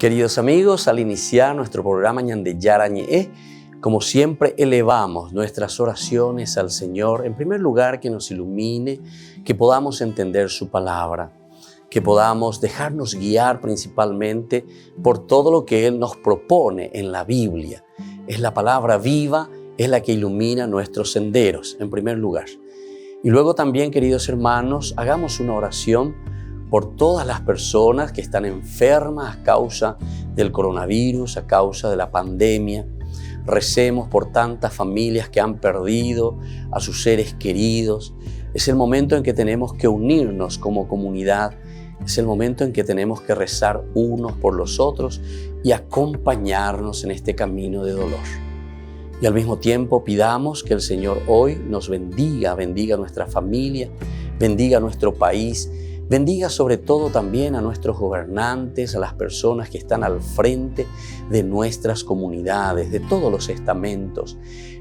Queridos amigos, al iniciar nuestro programa Ñande Yarañe, como siempre elevamos nuestras oraciones al Señor, en primer lugar que nos ilumine, que podamos entender su palabra, que podamos dejarnos guiar principalmente por todo lo que Él nos propone en la Biblia. Es la palabra viva, es la que ilumina nuestros senderos, en primer lugar. Y luego también, queridos hermanos, hagamos una oración por todas las personas que están enfermas a causa del coronavirus, a causa de la pandemia. Recemos por tantas familias que han perdido a sus seres queridos. Es el momento en que tenemos que unirnos como comunidad. Es el momento en que tenemos que rezar unos por los otros y acompañarnos en este camino de dolor. Y al mismo tiempo pidamos que el Señor hoy nos bendiga nuestra familia, bendiga nuestro país, bendiga sobre todo también a nuestros gobernantes, a las personas que están al frente de nuestras comunidades, de todos los estamentos,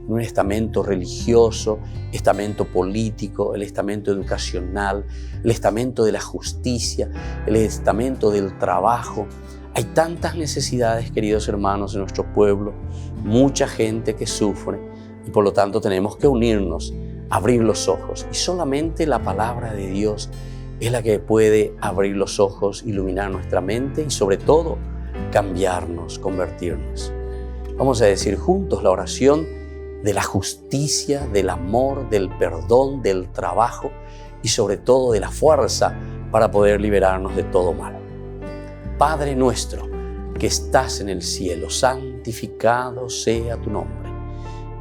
un estamento religioso, estamento político, el estamento educacional, el estamento de la justicia, el estamento del trabajo. Hay tantas necesidades, queridos hermanos, en nuestro pueblo, mucha gente que sufre y por lo tanto tenemos que unirnos, abrir los ojos y solamente la palabra de Dios es la que puede abrir los ojos, iluminar nuestra mente y sobre todo cambiarnos, convertirnos. Vamos a decir juntos la oración de la justicia, del amor, del perdón, del trabajo y sobre todo de la fuerza para poder liberarnos de todo mal. Padre nuestro que estás en el cielo, santificado sea tu nombre.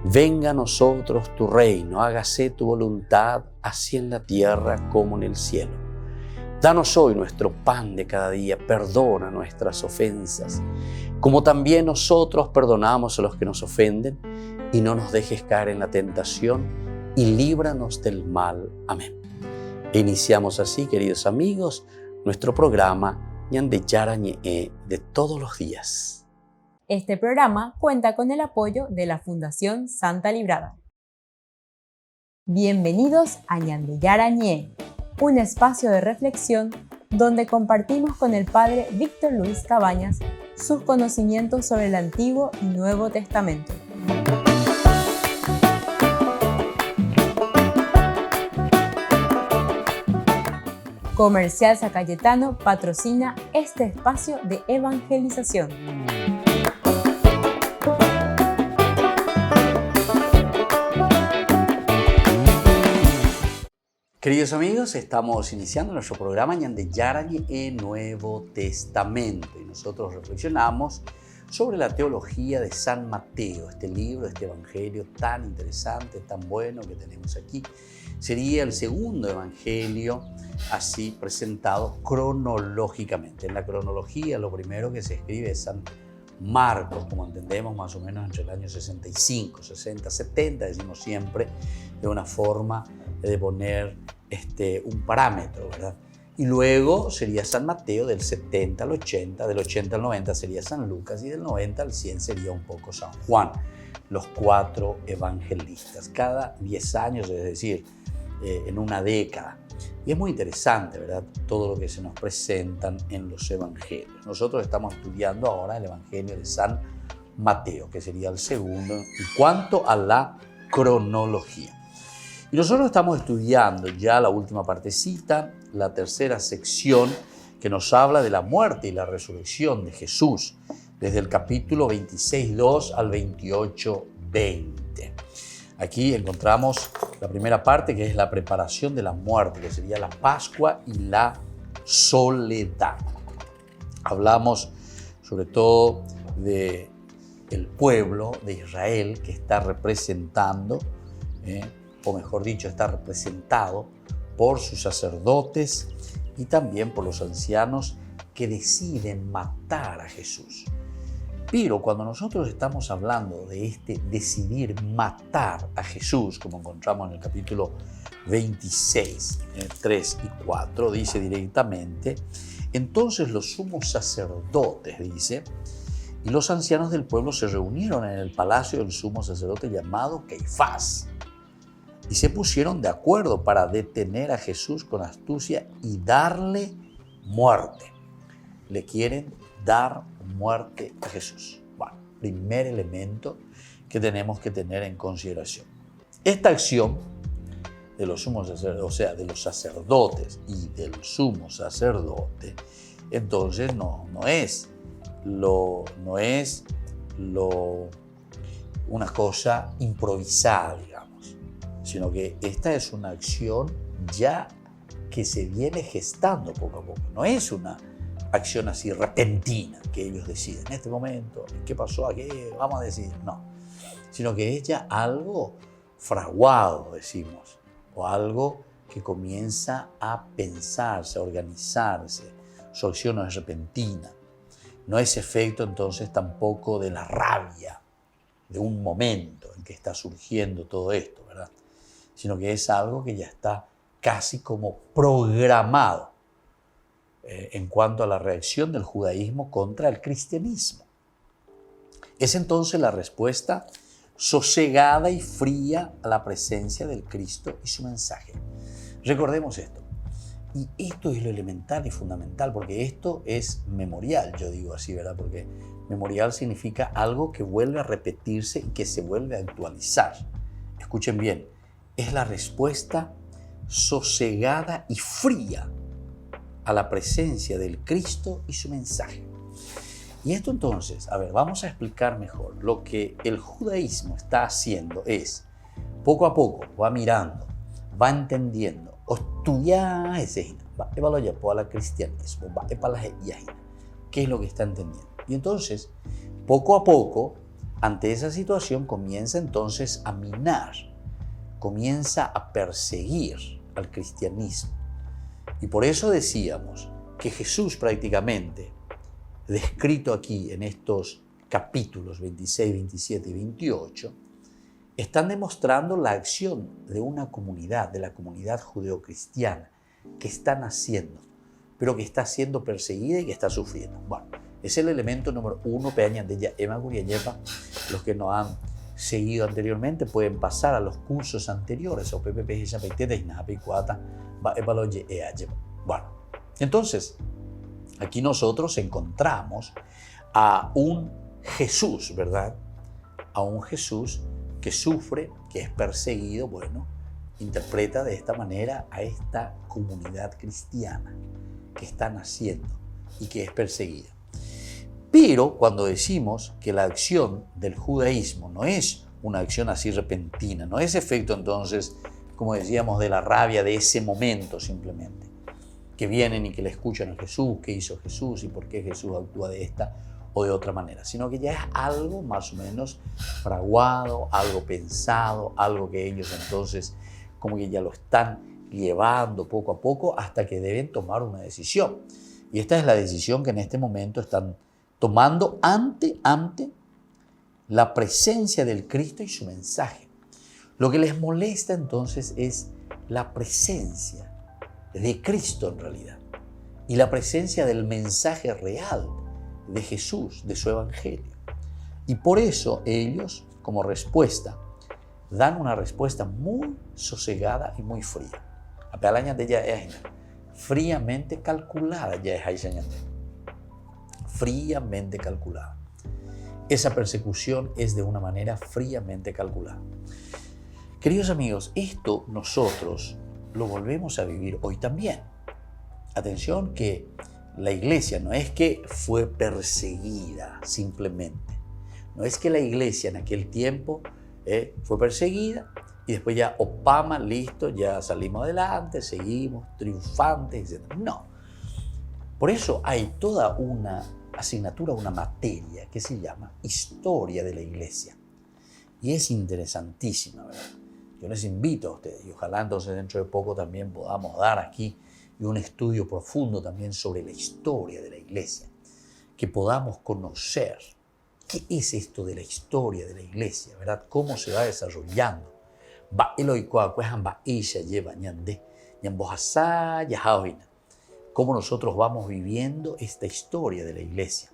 Venga a nosotros tu reino, hágase tu voluntad, así en la tierra como en el cielo. Danos hoy nuestro pan de cada día, perdona nuestras ofensas, como también nosotros perdonamos a los que nos ofenden, y no nos dejes caer en la tentación, y líbranos del mal. Amén. E iniciamos así, queridos amigos, nuestro programa Ñande Yarañe de todos los días. Este programa cuenta con el apoyo de la Fundación Santa Librada. Bienvenidos a Ñande Yarañe, un espacio de reflexión donde compartimos con el Padre Víctor Luis Cabañas sus conocimientos sobre el Antiguo y Nuevo Testamento. Comercial San Cayetano patrocina este espacio de evangelización. Queridos amigos, estamos iniciando nuestro programa Ñande Yarañe en Nuevo Testamento y nosotros reflexionamos sobre la teología de San Mateo, este libro, este evangelio tan interesante, tan bueno que tenemos aquí. Sería el segundo evangelio así presentado cronológicamente. En la cronología lo primero que se escribe es San Marcos, como entendemos, más o menos entre el año 65, 60, 70, decimos siempre, de una forma de poner un parámetro, ¿verdad? Y luego sería San Mateo del 70 al 80, del 80 al 90 sería San Lucas y del 90 al 100 sería un poco San Juan, los cuatro evangelistas, cada 10 años, es decir, en una década. Y es muy interesante, ¿verdad?, todo lo que se nos presentan en los evangelios. Nosotros estamos estudiando ahora el evangelio de San Mateo, que sería el segundo en cuanto a la cronología. Y nosotros estamos estudiando ya la última partecita, la tercera sección, que nos habla de la muerte y la resurrección de Jesús, desde el capítulo 26:2 al 28:20. Aquí encontramos la primera parte, que es la preparación de la muerte, que sería la Pascua y la soledad. Hablamos sobre todo del pueblo de Israel que está representando, o mejor dicho, está representado por sus sacerdotes y también por los ancianos que deciden matar a Jesús. Pero cuando nosotros estamos hablando de decidir matar a Jesús, como encontramos en el capítulo 26, 3 y 4, dice directamente: entonces los sumos sacerdotes, dice, y los ancianos del pueblo se reunieron en el palacio del sumo sacerdote llamado Caifás, y se pusieron de acuerdo para detener a Jesús con astucia y darle muerte. Le quieren dar muerte a Jesús. Bueno, primer elemento que tenemos que tener en consideración. Esta acción de los sumos sacerdotes, o sea, de los sacerdotes y del sumo sacerdote, entonces no es una cosa improvisada, digamos, sino que esta es una acción ya que se viene gestando poco a poco. No es una acción así repentina que ellos deciden en este momento, ¿qué pasó aquí? Vamos a decidir. No, sino que es ya algo fraguado, decimos, o algo que comienza a pensarse, a organizarse. Su acción no es repentina. No es efecto entonces tampoco de la rabia de un momento en que está surgiendo todo esto, ¿verdad? Sino que es algo que ya está casi como programado en cuanto a la reacción del judaísmo contra el cristianismo. Es entonces la respuesta sosegada y fría a la presencia del Cristo y su mensaje. Recordemos esto. Y esto es lo elemental y fundamental, porque esto es memorial, yo digo así, ¿verdad? Porque memorial significa algo que vuelve a repetirse y que se vuelve a actualizar. Escuchen bien, es la respuesta sosegada y fría a la presencia del Cristo y su mensaje. Y esto entonces, a ver, vamos a explicar mejor. Lo que el judaísmo está haciendo es, poco a poco, va mirando, va entendiendo, estudiar ese va a evaluar por el cristianismo, va a evaluar qué es lo que está entendiendo. Y entonces, poco a poco, ante esa situación, comienza entonces a minar, comienza a perseguir al cristianismo. Y por eso decíamos que Jesús prácticamente, descrito aquí en estos capítulos 26, 27 y 28, están demostrando la acción de una comunidad, de la comunidad judeocristiana, que está naciendo, pero que está siendo perseguida y que está sufriendo. Bueno, es el elemento número 1, los que nos han seguido anteriormente pueden pasar a los cursos anteriores, Bueno, entonces, aquí nosotros encontramos a un Jesús, ¿verdad? A un Jesús que sufre, que es perseguido, bueno, interpreta de esta manera a esta comunidad cristiana que está naciendo y que es perseguida. Pero cuando decimos que la acción del judaísmo no es una acción así repentina, no es efecto entonces, como decíamos, de la rabia de ese momento simplemente, que vienen y que le escuchan a Jesús, qué hizo Jesús y por qué Jesús actúa de esta o de otra manera, sino que ya es algo más o menos fraguado, algo pensado, algo que ellos entonces como que ya lo están llevando poco a poco hasta que deben tomar una decisión. Y esta es la decisión que en este momento están tomando ante la presencia del Cristo y su mensaje. Lo que les molesta entonces es la presencia de Cristo en realidad y la presencia del mensaje real de Jesús, de su evangelio. Y por eso ellos, como respuesta, dan una respuesta muy sosegada y muy fría. Fríamente calculada, fríamente calculada. Esa persecución es de una manera fríamente calculada. Queridos amigos, esto nosotros lo volvemos a vivir hoy también. Atención que la iglesia no es que fue perseguida simplemente. No es que la iglesia en aquel tiempo fue perseguida y después ya, opama, listo, ya salimos adelante, seguimos triunfantes, etc. No. Por eso hay toda una asignatura, una materia que se llama Historia de la Iglesia. Y es interesantísima, ¿verdad? Yo les invito a ustedes y ojalá entonces dentro de poco también podamos dar aquí un estudio profundo también sobre la historia de la Iglesia, que podamos conocer qué es esto de la historia de la Iglesia, ¿verdad? Cómo se va desarrollando. Cómo nosotros vamos viviendo esta historia de la Iglesia.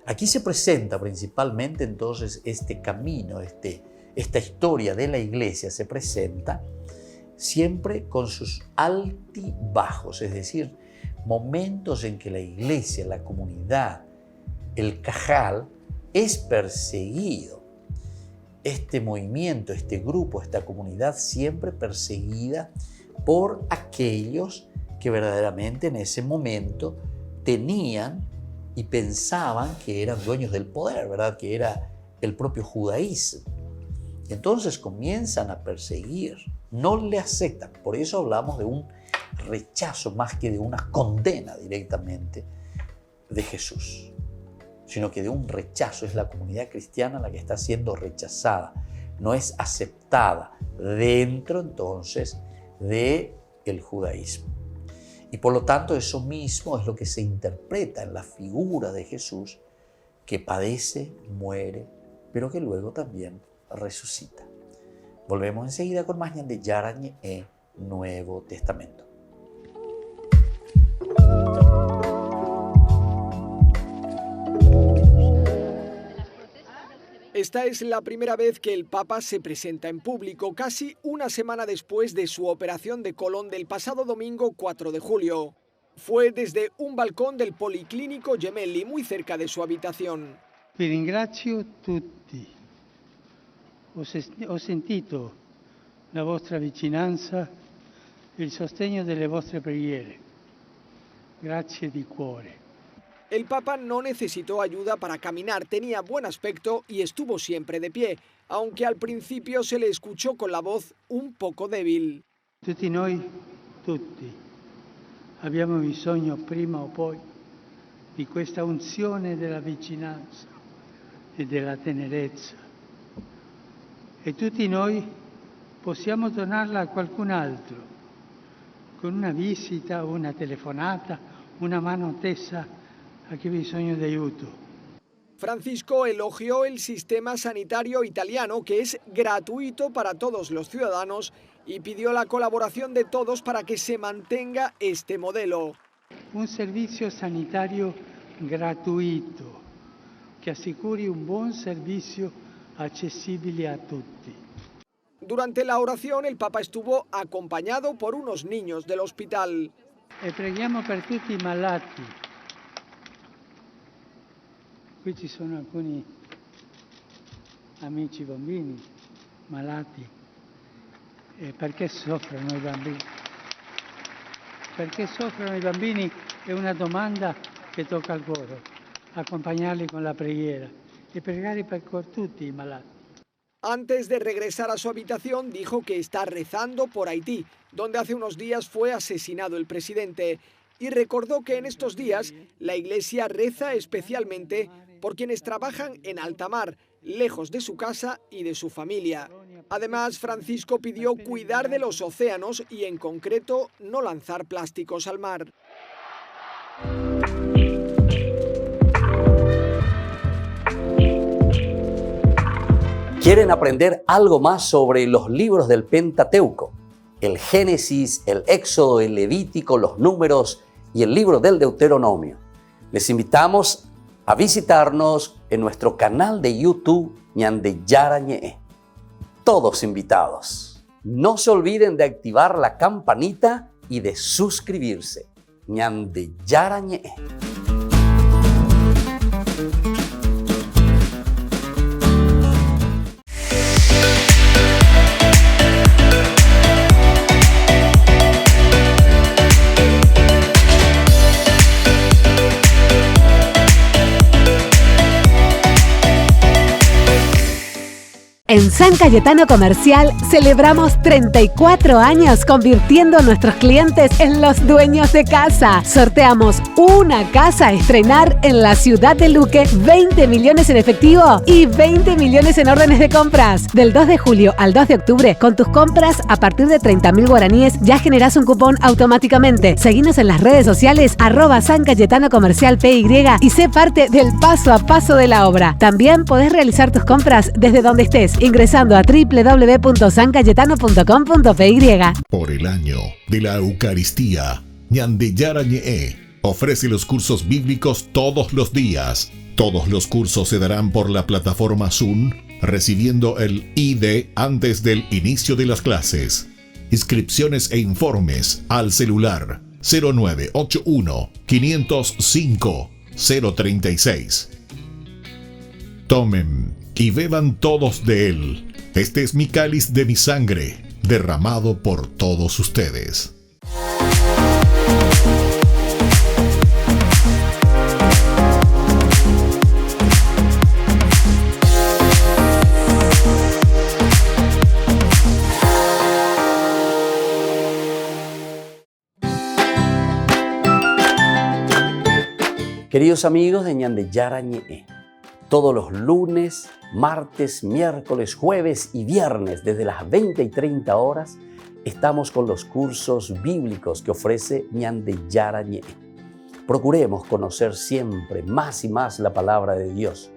Aquí se presenta principalmente entonces este camino, esta historia de la Iglesia se presenta siempre con sus altibajos, es decir, momentos en que la Iglesia, la comunidad, el Cajal es perseguido. Este movimiento, este grupo, esta comunidad siempre perseguida por aquellos que verdaderamente en ese momento tenían y pensaban que eran dueños del poder, ¿verdad? Que era el propio judaísmo. Entonces comienzan a perseguir, no le aceptan. Por eso hablamos de un rechazo más que de una condena directamente de Jesús, sino que de un rechazo. Es la comunidad cristiana la que está siendo rechazada, no es aceptada dentro entonces del judaísmo. Y por lo tanto eso mismo es lo que se interpreta en la figura de Jesús, que padece, muere, pero que luego también resucita. Volvemos enseguida con más Ñande Yarañe Nuevo Testamento. Esta es la primera vez que el Papa se presenta en público, casi una semana después de su operación de colon del pasado domingo 4 de julio. Fue desde un balcón del Policlinico Gemelli, muy cerca de su habitación. Vi ringrazio tutti. Ho sentito la vostra vicinanza, il sostegno delle vostre preghiere. Grazie di cuore. El Papa no necesitó ayuda para caminar, tenía buen aspecto y estuvo siempre de pie, aunque al principio se le escuchó con la voz un poco débil. Tutti noi, tutti, abbiamo bisogno prima o poi di questa unzione della vicinanza e della tenerezza. E tutti noi possiamo donarla a qualcun altro, con una visita, una telefonata, una mano tesa a chi ha bisogno di aiuto. Francisco elogió el sistema sanitario italiano, que es gratuito para todos los ciudadanos, y pidió la colaboración de todos para que se mantenga este modelo. Un servizio sanitario gratuito che assicuri un buon servizio accessibile a tutti. Durante la oración, el Papa estuvo acompañado por unos niños del hospital. E preghiamo per tutti i malati. Qui ci sono alcuni amici bambini malati. Perché soffrono i bambini? Perché soffrono i bambini è una domanda che tocca al cuore. Accompagnarli con la preghiera e pregare per tutti i malati. Antes de regresar a su habitación, dijo que está rezando por Haití, donde hace unos días fue asesinado el presidente, y recordó que en estos días la Iglesia reza especialmente por quienes trabajan en alta mar, lejos de su casa y de su familia. Además, Francisco pidió cuidar de los océanos y, en concreto, no lanzar plásticos al mar. ¿Quieren aprender algo más sobre los libros del Pentateuco? El Génesis, el Éxodo, el Levítico, los Números y el libro del Deuteronomio. Les invitamos a visitarnos en nuestro canal de YouTube Ñande Yarañe. Todos invitados. No se olviden de activar la campanita y de suscribirse. Ñande Yarañe. En San Cayetano Comercial celebramos 34 años convirtiendo a nuestros clientes en los dueños de casa. Sorteamos una casa a estrenar en la ciudad de Luque, 20 millones en efectivo y 20 millones en órdenes de compras. Del 2 de julio al 2 de octubre, con tus compras a partir de 30.000 guaraníes ya generás un cupón automáticamente. Seguinos en las redes sociales @San Cayetano Comercial PY y sé parte del paso a paso de la obra. También podés realizar tus compras desde donde estés, ingresando a www.sancayetano.com.py. Por el año de la Eucaristía, Ñande Yarañe ofrece los cursos bíblicos todos los días. Todos los cursos se darán por la plataforma Zoom, recibiendo el ID antes del inicio de las clases. Inscripciones e informes al celular 0981 505 036. Tomen y beban todos de él. Este es mi cáliz de mi sangre, derramado por todos ustedes. Queridos amigos de Ñande Yarañe, todos los lunes, martes, miércoles, jueves y viernes desde las 20 y 30 horas estamos con los cursos bíblicos que ofrece Ñande Yarañe. Procuremos conocer siempre más y más la palabra de Dios,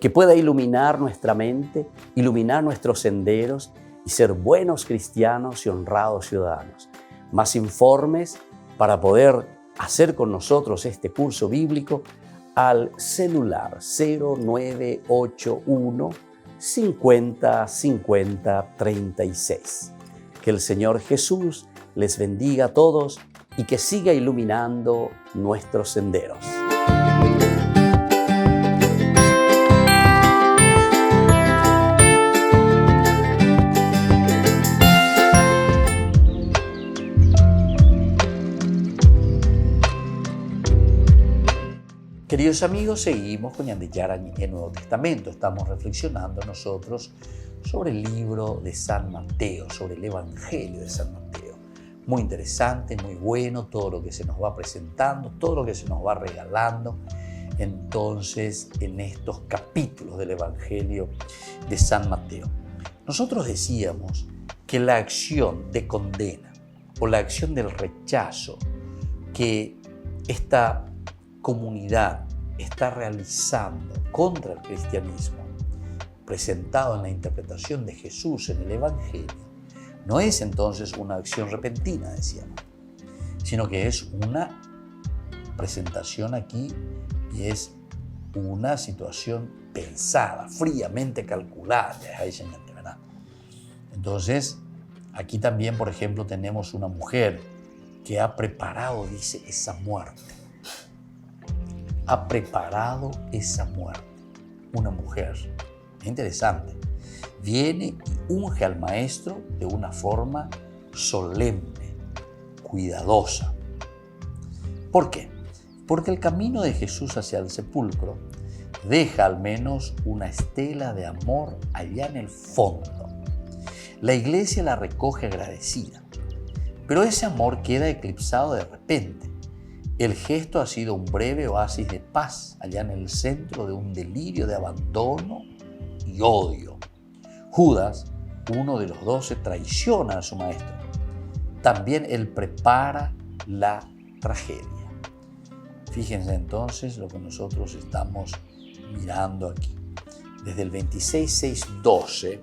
que pueda iluminar nuestra mente, iluminar nuestros senderos y ser buenos cristianos y honrados ciudadanos. Más informes para poder hacer con nosotros este curso bíblico al celular 0981 50 50 36. Que el Señor Jesús les bendiga a todos y que siga iluminando nuestros senderos. Queridos amigos, seguimos con Ñande Yarañe en el Nuevo Testamento. Estamos reflexionando nosotros sobre el libro de San Mateo, sobre el Evangelio de San Mateo. Muy interesante, muy bueno, todo lo que se nos va presentando, todo lo que se nos va regalando. Entonces, en estos capítulos del Evangelio de San Mateo, nosotros decíamos que la acción de condena o la acción del rechazo que esta comunidad está realizando contra el cristianismo, presentado en la interpretación de Jesús en el Evangelio, no es entonces una acción repentina, decíamos, sino que es una presentación aquí y es una situación pensada, fríamente calculada, ¿verdad? Entonces, aquí también, por ejemplo, tenemos una mujer que ha preparado, dice, esa muerte. Ha preparado esa muerte. Una mujer. Es interesante. Viene y unge al maestro de una forma solemne, cuidadosa. ¿Por qué? Porque el camino de Jesús hacia el sepulcro deja al menos una estela de amor allá en el fondo. La iglesia la recoge agradecida, pero ese amor queda eclipsado de repente. El gesto ha sido un breve oasis de paz allá en el centro de un delirio de abandono y odio. Judas, uno de los 12, traiciona a su maestro. También él prepara la tragedia. Fíjense entonces lo que nosotros estamos mirando aquí. Desde el 26:6-12,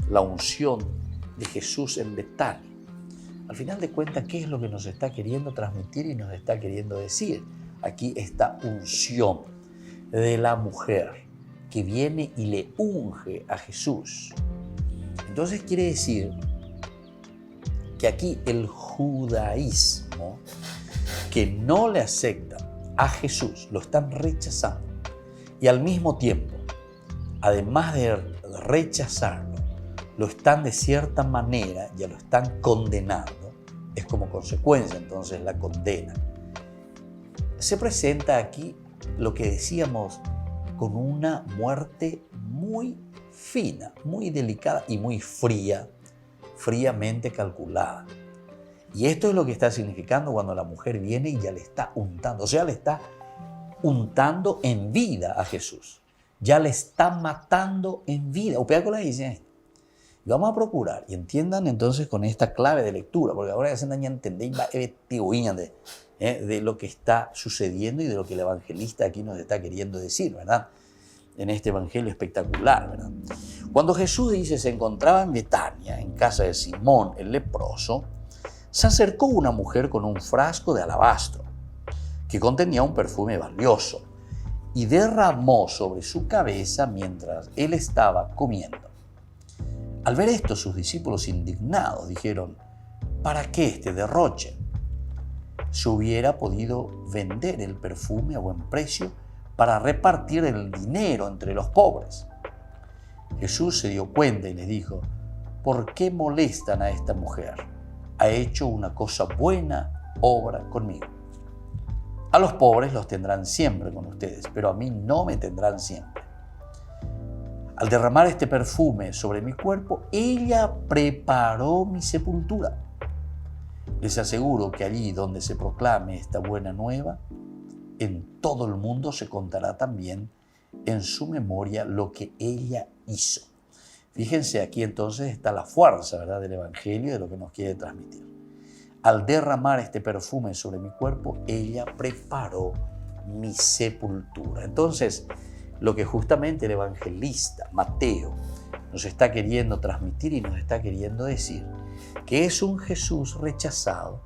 la unción de Jesús en Betania. Al final de cuentas, ¿qué es lo que nos está queriendo transmitir y nos está queriendo decir? Aquí esta unción de la mujer que viene y le unge a Jesús. Entonces quiere decir que aquí el judaísmo que no le acepta a Jesús, lo están rechazando. Y al mismo tiempo, además de rechazarlo, lo están de cierta manera, ya lo están condenando. Es como consecuencia entonces la condena. Se presenta aquí lo que decíamos con una muerte muy fina, muy delicada y muy fría, fríamente calculada. Y esto es lo que está significando cuando la mujer viene y ya le está untando, o sea, le está untando en vida a Jesús. Ya le está matando en vida. O pega con la dice. Y vamos a procurar y entiendan entonces con esta clave de lectura, porque ahora ya se dan a entender de lo que está sucediendo y de lo que el evangelista aquí nos está queriendo decir, ¿verdad? En este evangelio espectacular, ¿verdad? Cuando Jesús dice se encontraba en Betania, en casa de Simón el leproso, se acercó una mujer con un frasco de alabastro que contenía un perfume valioso y derramó sobre su cabeza mientras él estaba comiendo. Al ver esto, sus discípulos indignados dijeron: ¿para qué este derroche? Se hubiera podido vender el perfume a buen precio para repartir el dinero entre los pobres. Jesús se dio cuenta y les dijo: ¿por qué molestan a esta mujer? Ha hecho una cosa buena obra conmigo. A los pobres los tendrán siempre con ustedes, pero a mí no me tendrán siempre. Al derramar este perfume sobre mi cuerpo, ella preparó mi sepultura. Les aseguro que allí donde se proclame esta buena nueva, en todo el mundo se contará también en su memoria lo que ella hizo. Fíjense, aquí entonces está la fuerza, ¿verdad?, del Evangelio, de lo que nos quiere transmitir. Al derramar este perfume sobre mi cuerpo, ella preparó mi sepultura. Entonces, lo que justamente el evangelista Mateo nos está queriendo transmitir y nos está queriendo decir, que es un Jesús rechazado,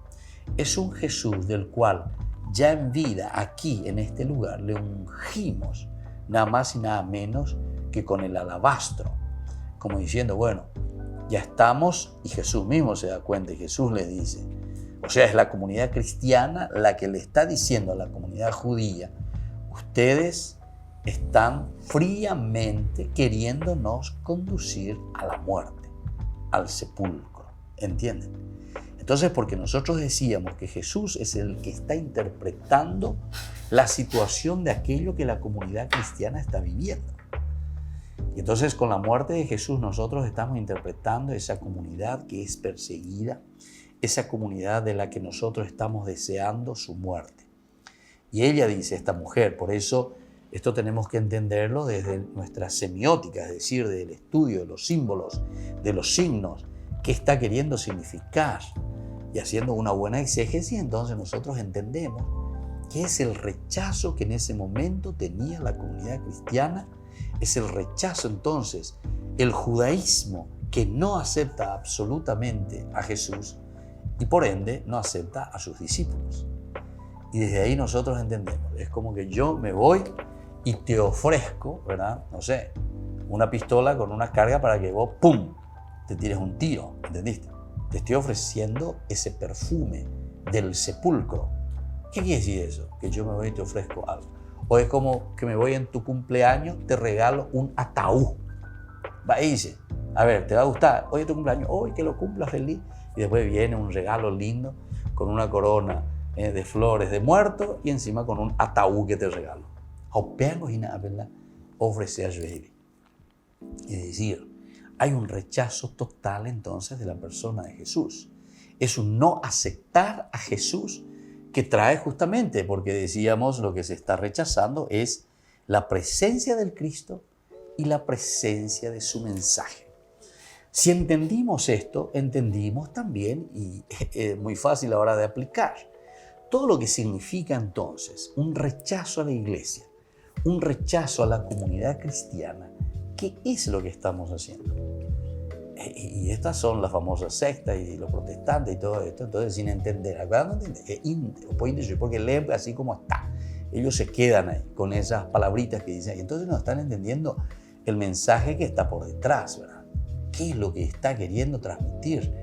es un Jesús del cual ya en vida, aquí en este lugar, le ungimos nada más y nada menos que con el alabastro, como diciendo, bueno, ya estamos, y Jesús mismo se da cuenta y Jesús le dice, o sea, es la comunidad cristiana la que le está diciendo a la comunidad judía, ustedes están fríamente queriéndonos conducir a la muerte, al sepulcro, ¿entienden? Entonces, porque nosotros decíamos que Jesús es el que está interpretando la situación de aquello que la comunidad cristiana está viviendo. Y entonces con la muerte de Jesús nosotros estamos interpretando esa comunidad que es perseguida, esa comunidad de la que nosotros estamos deseando su muerte. Y ella dice, esta mujer, por eso esto tenemos que entenderlo desde nuestra semiótica, es decir, del estudio de los símbolos, de los signos, qué está queriendo significar. Y haciendo una buena exégesis, entonces nosotros entendemos qué es el rechazo que en ese momento tenía la comunidad cristiana. Es el rechazo entonces, el judaísmo que no acepta absolutamente a Jesús y por ende no acepta a sus discípulos. Y desde ahí nosotros entendemos, es como que yo me voy y te ofrezco, ¿verdad? No sé, una pistola con una carga para que vos, ¡pum!, te tires un tiro, ¿entendiste? Te estoy ofreciendo ese perfume del sepulcro. ¿Qué quiere decir eso? Que yo me voy y te ofrezco algo. O es como que me voy en tu cumpleaños, te regalo un ataúd. Va y dice, a ver, ¿te va a gustar? Hoy es tu cumpleaños, hoy que lo cumpla feliz. Y después viene un regalo lindo con una corona de flores de muerto y encima con un ataúd que te regalo. Ofrecer a baby. Es decir, hay un rechazo total entonces de la persona de Jesús. Es un no aceptar a Jesús que trae justamente, porque decíamos lo que se está rechazando es la presencia del Cristo y la presencia de su mensaje. Si entendimos esto, entendimos también, y es muy fácil ahora de aplicar, todo lo que significa entonces un rechazo a la iglesia, un rechazo a la comunidad cristiana. ¿Qué es lo que estamos haciendo? Y estas son las famosas sectas y los protestantes y todo esto, entonces sin entender, porque leen así como está. Ellos se quedan ahí con esas palabritas que dicen, y entonces no están entendiendo el mensaje que está por detrás, ¿verdad? ¿Qué es lo que está queriendo transmitir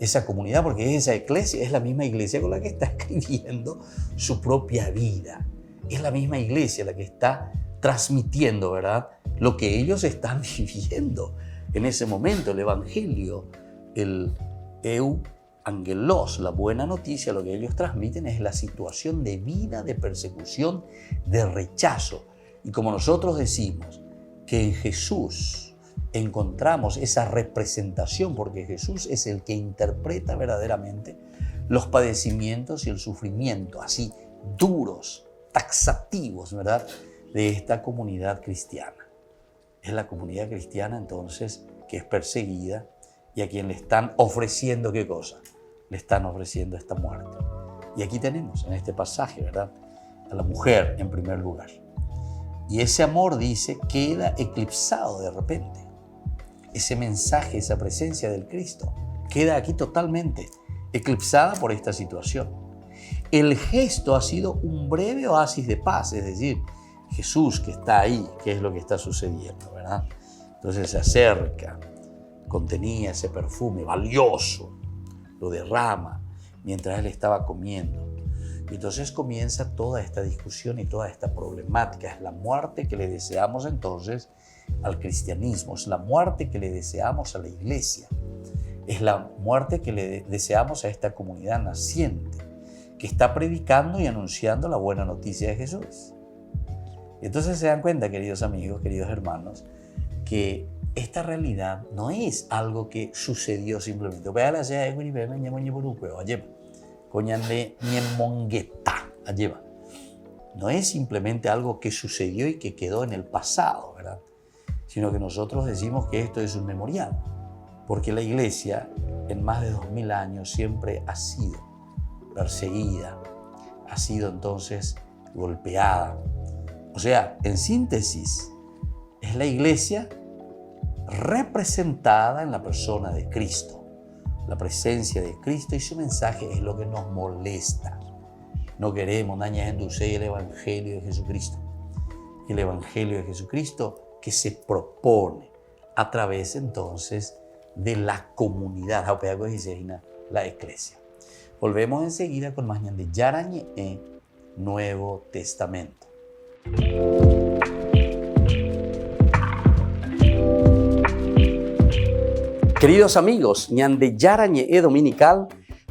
esa comunidad? Porque esa iglesia es la misma iglesia con la que está escribiendo su propia vida. Es la misma iglesia la que está transmitiendo, ¿verdad?, lo que ellos están viviendo en ese momento. El evangelio, el euangelos, la buena noticia, lo que ellos transmiten es la situación de vida, de persecución, de rechazo. Y como nosotros decimos que en Jesús encontramos esa representación, porque Jesús es el que interpreta verdaderamente los padecimientos y el sufrimiento así duros, taxativos, ¿verdad?, de esta comunidad cristiana. Es la comunidad cristiana entonces que es perseguida y a quien le están ofreciendo ¿qué cosa? Le están ofreciendo esta muerte. Y aquí tenemos en este pasaje, ¿verdad?, a la mujer en primer lugar. Y ese amor, dice, queda eclipsado de repente. Ese mensaje, esa presencia del Cristo queda aquí totalmente eclipsada por esta situación. El gesto ha sido un breve oasis de paz, es decir, Jesús que está ahí, ¿qué es lo que está sucediendo, verdad? Entonces se acerca, contenía ese perfume valioso, lo derrama mientras él estaba comiendo. Y entonces comienza toda esta discusión y toda esta problemática. Es la muerte que le deseamos entonces al cristianismo, es la muerte que le deseamos a la iglesia, es la muerte que le deseamos a esta comunidad naciente que está predicando y anunciando la buena noticia de Jesús. Y entonces se dan cuenta, queridos amigos, queridos hermanos, que esta realidad no es algo que sucedió simplemente. No es simplemente algo que sucedió y que quedó en el pasado, ¿verdad? Sino que nosotros decimos que esto es un memorial, porque la iglesia en más de 2000 años siempre ha sido perseguida, ha sido entonces golpeada. O sea, en síntesis, es la iglesia representada en la persona de Cristo. La presencia de Cristo y su mensaje es lo que nos molesta. No queremos el Evangelio de Jesucristo. El Evangelio de Jesucristo que se propone a través entonces de la comunidad, la iglesia. Volvemos enseguida con más de Yarañe Nuevo Testamento. Queridos amigos, Ñande Yarañe Dominical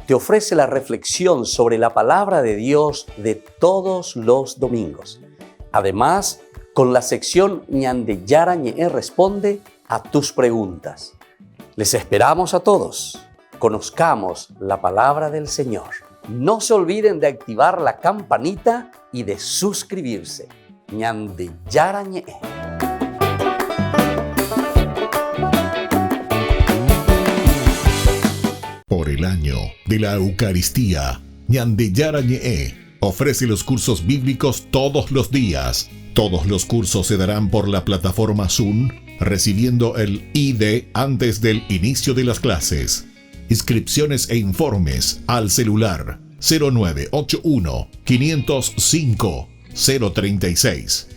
te ofrece la reflexión sobre la palabra de Dios de todos los domingos. Además, con la sección Ñande Yarañe responde a tus preguntas. Les esperamos a todos. Conozcamos la palabra del Señor. No se olviden de activar la campanita y de suscribirse. Ñande Yarañe. Por el año de la Eucaristía, Ñande Yarañe ofrece los cursos bíblicos todos los días. Todos los cursos se darán por la plataforma Zoom, recibiendo el ID antes del inicio de las clases. Inscripciones e informes al celular 0981 505 036.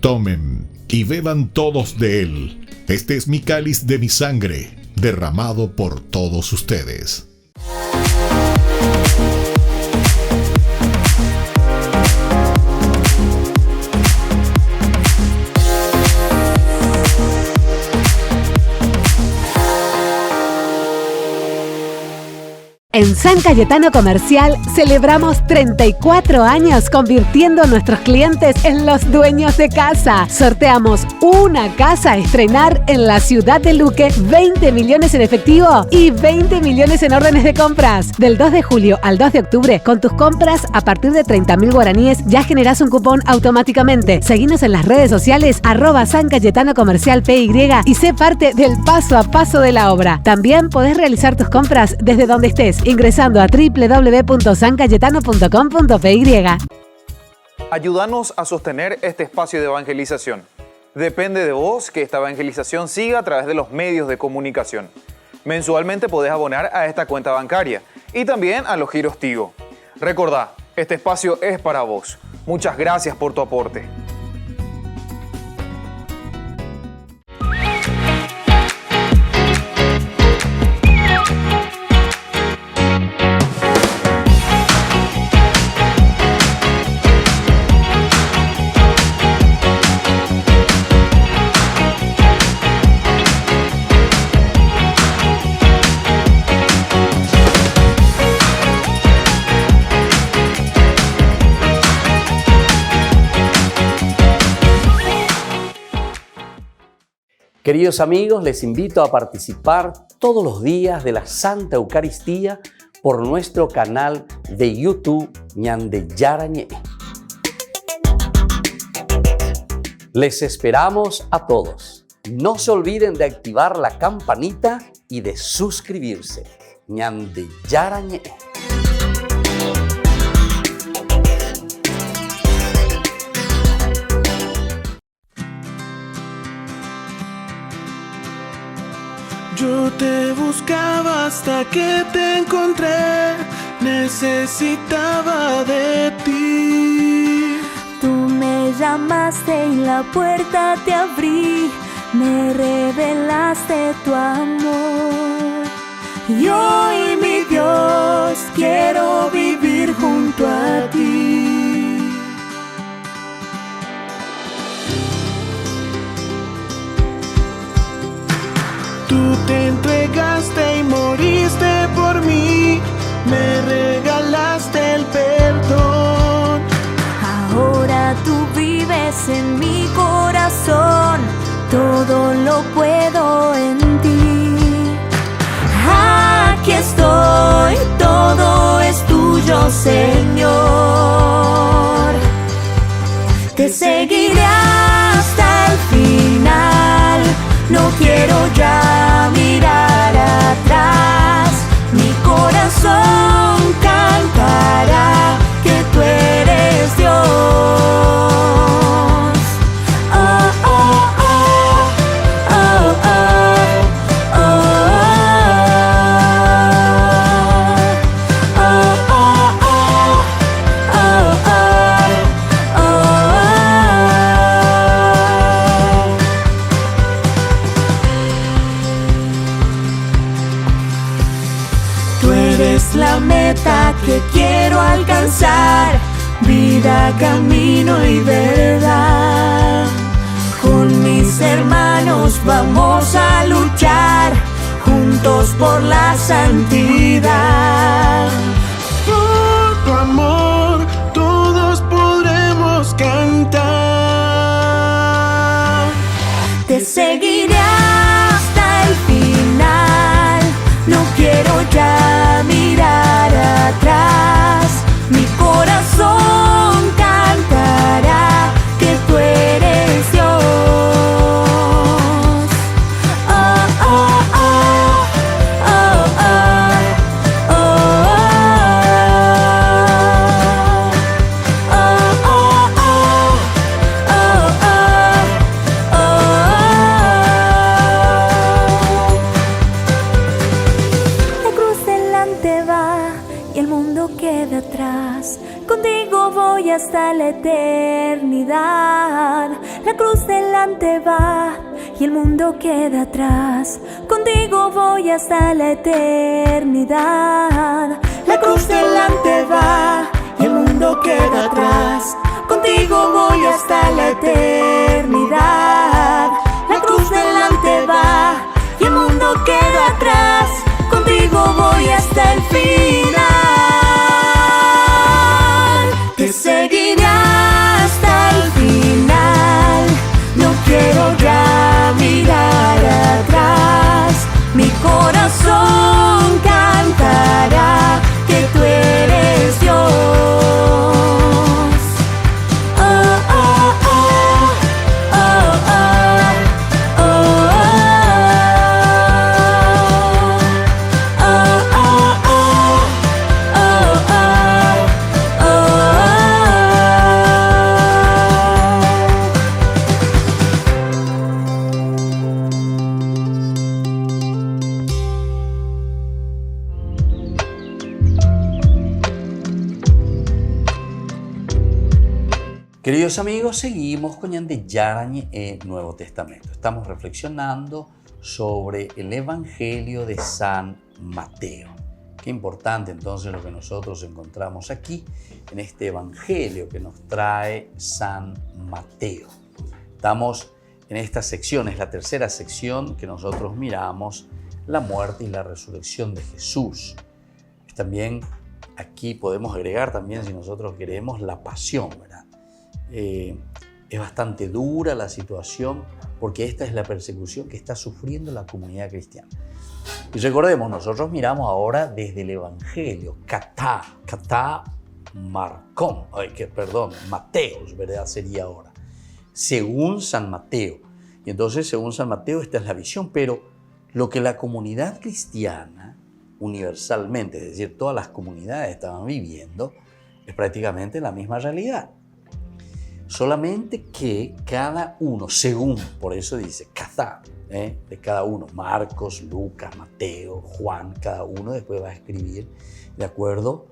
Tomen y beban todos de él. Este es mi cáliz de mi sangre, derramado por todos ustedes. En San Cayetano Comercial celebramos 34 años convirtiendo a nuestros clientes en los dueños de casa. Sorteamos una casa a estrenar en la ciudad de Luque, 20 millones en efectivo y 20 millones en órdenes de compras. Del 2 de julio al 2 de octubre, con tus compras a partir de 30.000 guaraníes ya generás un cupón automáticamente. Seguinos en las redes sociales @San Cayetano Comercial PY y sé parte del paso a paso de la obra. También podés realizar tus compras desde donde estés, ingresando a www.sancayetano.com.py. Ayúdanos a sostener este espacio de evangelización. Depende de vos que esta evangelización siga a través de los medios de comunicación. Mensualmente podés abonar a esta cuenta bancaria y también a los giros Tigo. Recordá, este espacio es para vos. Muchas gracias por tu aporte. Queridos amigos, les invito a participar todos los días de la Santa Eucaristía por nuestro canal de YouTube Ñande Yarañe. Les esperamos a todos. No se olviden de activar la campanita y de suscribirse. Ñande Yarañe. Yo te buscaba hasta que te encontré, necesitaba de ti. Tú me llamaste y la puerta te abrí, me revelaste tu amor. Y hoy, mi Dios, quiero vivir junto a ti. Tú te entregaste y moriste por mí, me regalaste el perdón. Ahora tú vives en mi corazón, todo lo puedo en ti. Aquí estoy, todo es tuyo, Señor. Te seguiré hasta el final, no quiero ya mirar atrás. Mi corazón cantará que tú eres Dios. Oh, oh, oh, oh, oh, oh, Tú eres la meta que quiero alcanzar, vida, camino y verdad. Con mis hermanos vamos a luchar, juntos por la santidad. Por tu amor todos podremos cantar. Te seguiré hasta el final, no quiero ya mirar atrás. Mi corazón cantará que tú eres Dios. Oh, oh, oh, oh, oh, oh, oh, oh, La cruz delante va y el mundo queda atrás. Contigo voy hasta la eternidad. La cruz delante va y el mundo queda atrás. Contigo voy hasta la eternidad. La cruz delante va y el mundo queda atrás. Contigo voy hasta la eternidad. La cruz delante va y el mundo queda atrás. Contigo voy hasta el final. Te seguiré hasta el final, no quiero ya mirar atrás. Mi corazón cantará que tú eres Dios. Oh, oh, oh, oh, oh, oh, Queridos amigos, seguimos con Ñande Yarañe el Nuevo Testamento. Estamos reflexionando sobre el Evangelio de San Mateo. Qué importante entonces lo que nosotros encontramos aquí en este Evangelio que nos trae San Mateo. Estamos en esta sección, es la tercera sección que nosotros miramos, la muerte y la resurrección de Jesús. También aquí podemos agregar también, si nosotros queremos, la pasión, ¿verdad? Es bastante dura la situación porque esta es la persecución que está sufriendo la comunidad cristiana. Y recordemos, nosotros miramos ahora desde el Evangelio, Mateos, ¿verdad? Sería ahora, según San Mateo. Y entonces, según San Mateo, esta es la visión, pero lo que la comunidad cristiana universalmente, es decir, todas las comunidades estaban viviendo, es prácticamente la misma realidad. Solamente que cada uno, según, por eso dice, de cada uno, Marcos, Lucas, Mateo, Juan, cada uno después va a escribir de acuerdo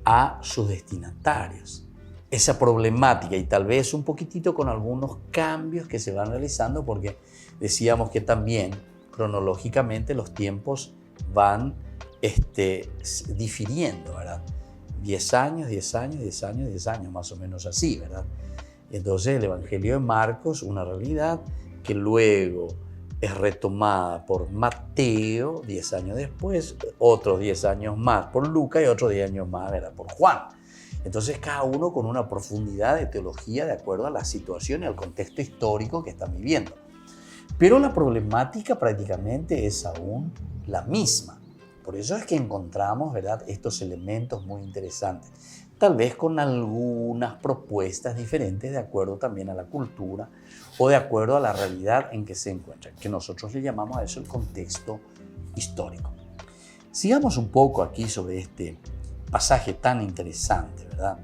a sus destinatarios. Esa problemática y tal vez un poquitito con algunos cambios que se van realizando porque decíamos que también cronológicamente los tiempos van difiriendo, ¿verdad? 10 años, 10 años, 10 años, 10 años, más o menos así, ¿verdad? Entonces el Evangelio de Marcos, una realidad que luego es retomada por Mateo 10 años después, otros 10 años más por Lucas y otros 10 años más, ¿verdad?, por Juan. Entonces cada uno con una profundidad de teología de acuerdo a la situación y al contexto histórico que están viviendo. Pero la problemática prácticamente es aún la misma. Por eso es que encontramos, ¿verdad?, estos elementos muy interesantes. Tal vez con algunas propuestas diferentes de acuerdo también a la cultura o de acuerdo a la realidad en que se encuentran, que nosotros le llamamos a eso el contexto histórico. Sigamos un poco aquí sobre este pasaje tan interesante, ¿verdad?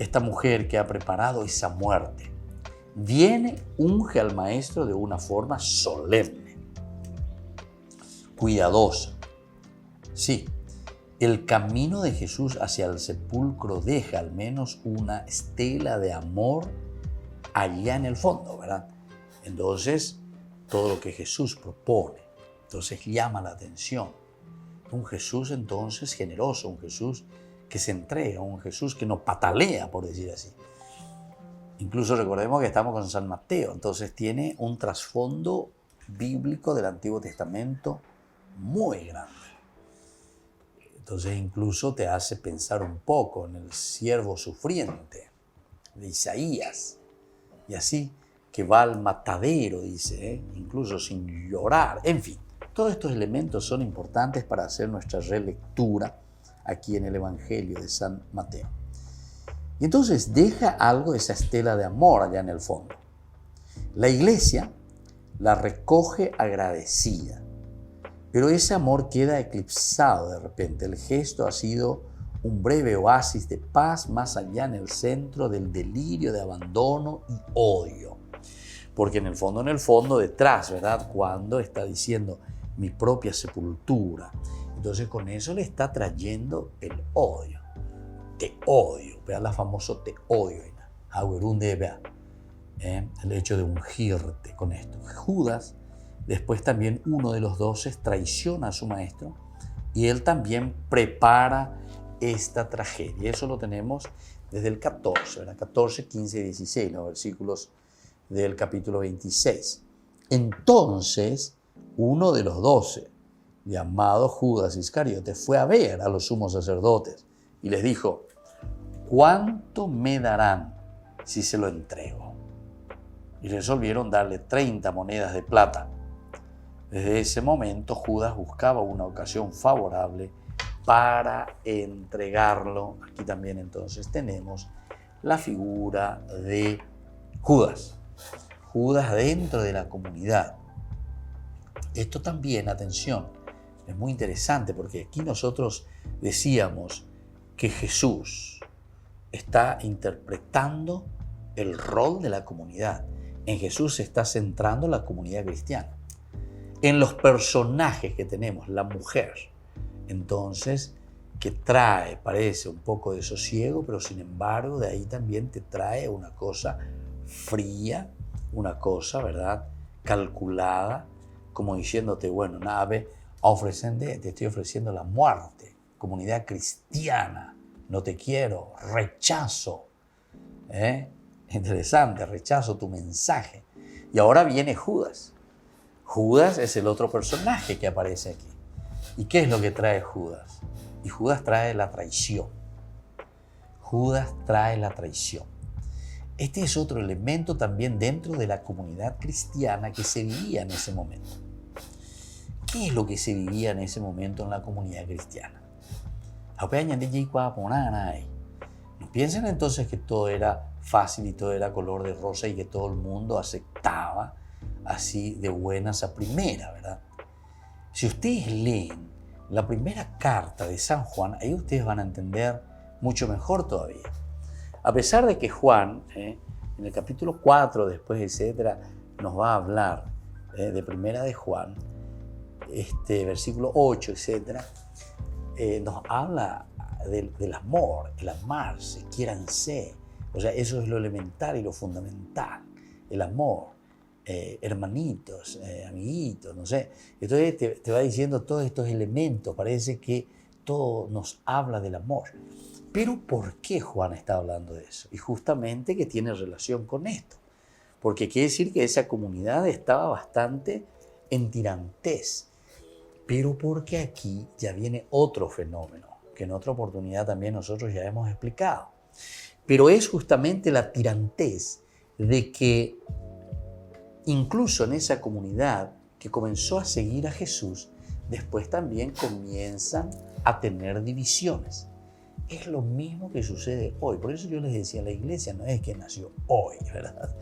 Esta mujer que ha preparado esa muerte viene, unge al maestro de una forma solemne, cuidadosa. Sí, el camino de Jesús hacia el sepulcro deja al menos una estela de amor allá en el fondo, ¿verdad? Entonces, todo lo que Jesús propone, entonces llama la atención. Un Jesús entonces generoso, un Jesús que se entrega, un Jesús que no patalea, por decir así. Incluso recordemos que estamos con San Mateo, entonces tiene un trasfondo bíblico del Antiguo Testamento muy grande. Entonces incluso te hace pensar un poco en el siervo sufriente de Isaías. Y así que va al matadero, dice, incluso sin llorar. En fin, todos estos elementos son importantes para hacer nuestra relectura aquí en el Evangelio de San Mateo. Y entonces deja algo de esa estela de amor allá en el fondo. La iglesia la recoge agradecida. Pero ese amor queda eclipsado de repente. El gesto ha sido un breve oasis de paz más allá en el centro del delirio de abandono y odio. Porque en el fondo detrás, ¿verdad?, cuando está diciendo mi propia sepultura, entonces con eso le está trayendo el odio. Te odio. Vea la famoso te odio. El hecho de ungirte con esto. Judas, después también uno de los 12, traiciona a su maestro y él también prepara esta tragedia. Eso lo tenemos desde el 14, ¿verdad? 14, 15 y 16, los versículos del capítulo 26. Entonces, uno de los 12, llamado Judas Iscariote, fue a ver a los sumos sacerdotes y les dijo, ¿cuánto me darán si se lo entrego? Y resolvieron darle 30 monedas de plata. Desde ese momento Judas buscaba una ocasión favorable para entregarlo. Aquí también entonces tenemos la figura de Judas. Judas dentro de la comunidad. Esto también, atención, es muy interesante porque aquí nosotros decíamos que Jesús está interpretando el rol de la comunidad. En Jesús se está centrando la comunidad cristiana. En los personajes que tenemos, la mujer, entonces, que trae, parece un poco de sosiego, pero sin embargo de ahí también te trae una cosa fría, una cosa, ¿verdad?, calculada, como diciéndote, bueno, nave, te estoy ofreciendo la muerte, comunidad cristiana, no te quiero, rechazo, interesante, rechazo tu mensaje. Y ahora viene Judas. Judas es el otro personaje que aparece aquí. ¿Y qué es lo que trae Judas? Y Judas trae la traición. Judas trae la traición. Este es otro elemento también dentro de la comunidad cristiana que se vivía en ese momento. ¿Qué es lo que se vivía en ese momento en la comunidad cristiana? No piensen entonces que todo era fácil y todo era color de rosa y que todo el mundo aceptaba así de buenas a primera, ¿verdad? Si ustedes leen la primera carta de San Juan, ahí ustedes van a entender mucho mejor todavía. A pesar de que Juan, en el capítulo 4, después, etcétera, nos va a hablar de primera de Juan, versículo 8, etcétera, nos habla del amor, el amarse, quiéranse. O sea, eso es lo elemental y lo fundamental, el amor. hermanitos, amiguitos, no sé. Entonces te va diciendo todos estos elementos, parece que todo nos habla del amor. Pero ¿por qué Juan está hablando de eso? Y justamente que tiene relación con esto. Porque quiere decir que esa comunidad estaba bastante en tirantez. Pero porque aquí ya viene otro fenómeno, que en otra oportunidad también nosotros ya hemos explicado. Pero es justamente la tirantez de que incluso en esa comunidad que comenzó a seguir a Jesús, después también comienzan a tener divisiones. Es lo mismo que sucede hoy. Por eso yo les decía, la iglesia no es que nació hoy, ¿verdad?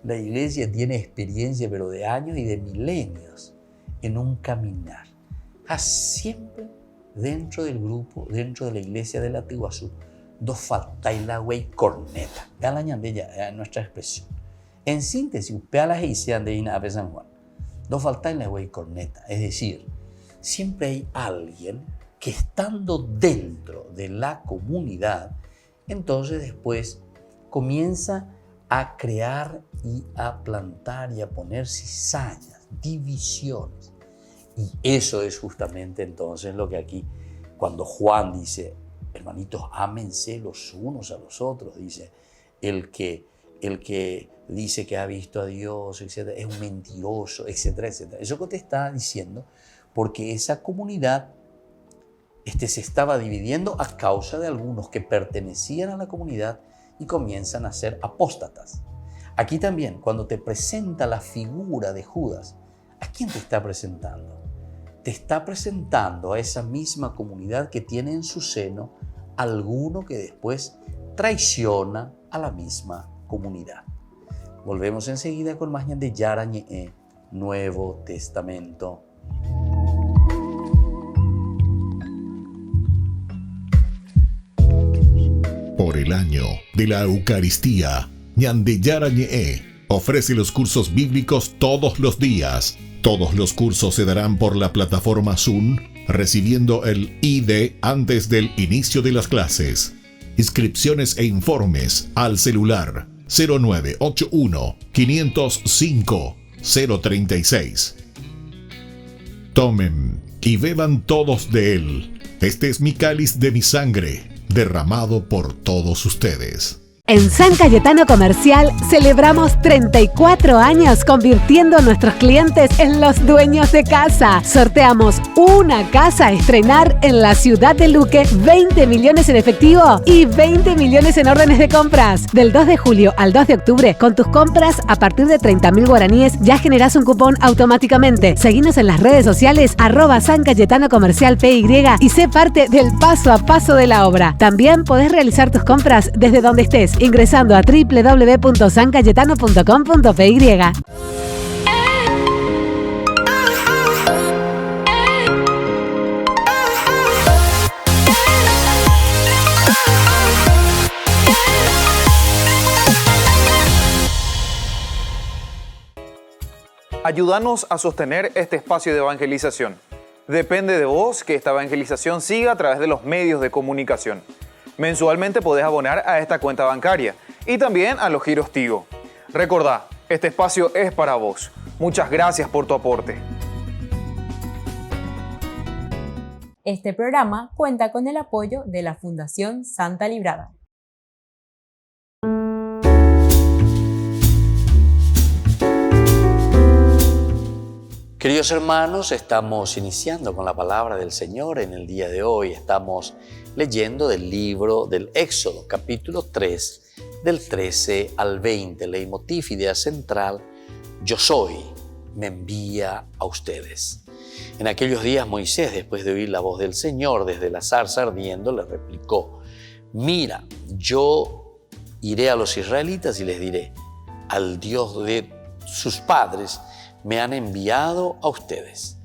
La iglesia tiene experiencia, pero de años y de milenios, en un caminar. Siempre dentro del grupo, dentro de la iglesia de la Tiguazú, dos faltáis la güey corneta. Vean la ñandella, nuestra expresión. En síntesis, pealas y sean de Ina San Juan. Dos faltáis la güey corneta. Es decir, siempre hay alguien que estando dentro de la comunidad, entonces después comienza a crear y a plantar y a poner cizañas, divisiones. Y eso es justamente entonces lo que aquí, cuando Juan dice, hermanitos, ámense los unos a los otros, dice, el que dice que ha visto a Dios, etcétera, es un mentiroso, etcétera, etcétera. Eso que te está diciendo, porque esa comunidad se estaba dividiendo a causa de algunos que pertenecían a la comunidad y comienzan a ser apóstatas. Aquí también, cuando te presenta la figura de Judas, ¿a quién te está presentando? Te está presentando a esa misma comunidad que tiene en su seno alguno que después traiciona a la misma comunidad. Volvemos enseguida con más de Yarañe, Nuevo Testamento. Por el año de la Eucaristía, Ñande Yarañe ofrece los cursos bíblicos todos los días. Todos los cursos se darán por la plataforma Zoom, recibiendo el ID antes del inicio de las clases. Inscripciones e informes al celular 0981 505 036. Tomen y beban todos de él. Este es mi cáliz de mi sangre, derramado por todos ustedes. En San Cayetano Comercial celebramos 34 años convirtiendo a nuestros clientes en los dueños de casa. Sorteamos una casa a estrenar en la ciudad de Luque, 20 millones en efectivo y 20 millones en órdenes de compras. Del 2 de julio al 2 de octubre, con tus compras a partir de 30.000 guaraníes ya generás un cupón automáticamente. Seguinos en las redes sociales @San Cayetano Comercial PY y sé parte del paso a paso de la obra. También podés realizar tus compras desde donde estés, ingresando a www.sancayetano.com.py. Ayúdanos a sostener este espacio de evangelización. Depende de vos que esta evangelización siga a través de los medios de comunicación. Mensualmente podés abonar a esta cuenta bancaria y también a los giros Tigo. Recordá, este espacio es para vos. Muchas gracias por tu aporte. Este programa cuenta con el apoyo de la Fundación Santa Librada. Queridos hermanos, estamos iniciando con la palabra del Señor en el día de hoy. Estamos leyendo del libro del Éxodo, capítulo 3, del 13 al 20. Leitmotiv, idea central, yo soy, me envía a ustedes. En aquellos días Moisés, después de oír la voz del Señor desde la zarza ardiendo, le replicó, mira, yo iré a los israelitas y les diré, al Dios de sus padres me han enviado a ustedes.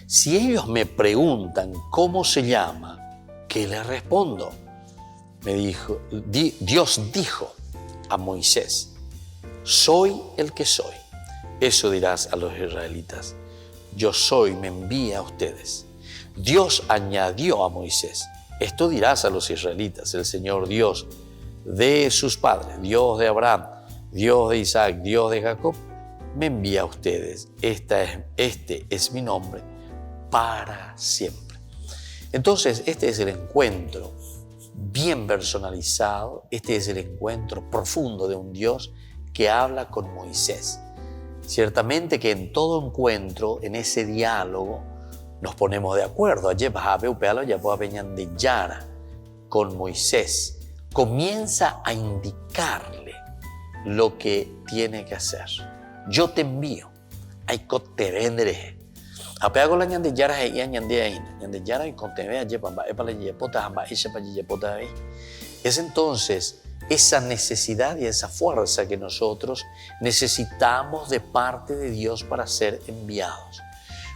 Si ellos me preguntan cómo se llama, ¿qué les respondo? Dios dijo a Moisés, soy el que soy. Eso dirás a los israelitas. Yo soy, me envía a ustedes. Dios añadió a Moisés, esto dirás a los israelitas, el Señor Dios de sus padres, Dios de Abraham, Dios de Isaac, Dios de Jacob, me envía a ustedes. Este es mi nombre para siempre. Entonces, este es el encuentro bien personalizado, este es el encuentro profundo de un Dios que habla con Moisés. Ciertamente que en todo encuentro, en ese diálogo, nos ponemos de acuerdo. Ayer con Moisés comienza a indicarle lo que tiene que hacer. Yo te envío. Hay coterendre. Apea con la ñandeyara y ñandeyara. Ñandeyara y contevea llepa para yepota amba ella para yepota ahí. Es entonces esa necesidad y esa fuerza que nosotros necesitamos de parte de Dios para ser enviados.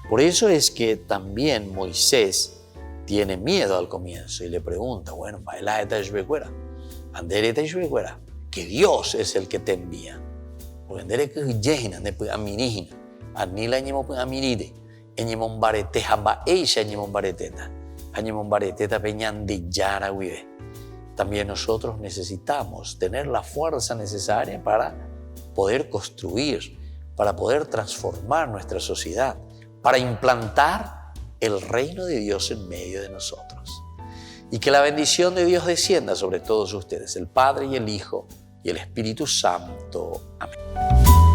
Por eso es que también Moisés tiene miedo al comienzo y le pregunta, bueno, que Dios es el que te envía. Porque andere que yehina ne pu aminihina, anila ñemo pu aminide, ñemon barete hamba eisha ñemon bareteta, ñemon bareteta peñan de yara vive. También nosotros necesitamos tener la fuerza necesaria para poder construir, para poder transformar nuestra sociedad, para implantar el reino de Dios en medio de nosotros. Y que la bendición de Dios descienda sobre todos ustedes, el Padre y el Hijo y el Espíritu Santo. Amén.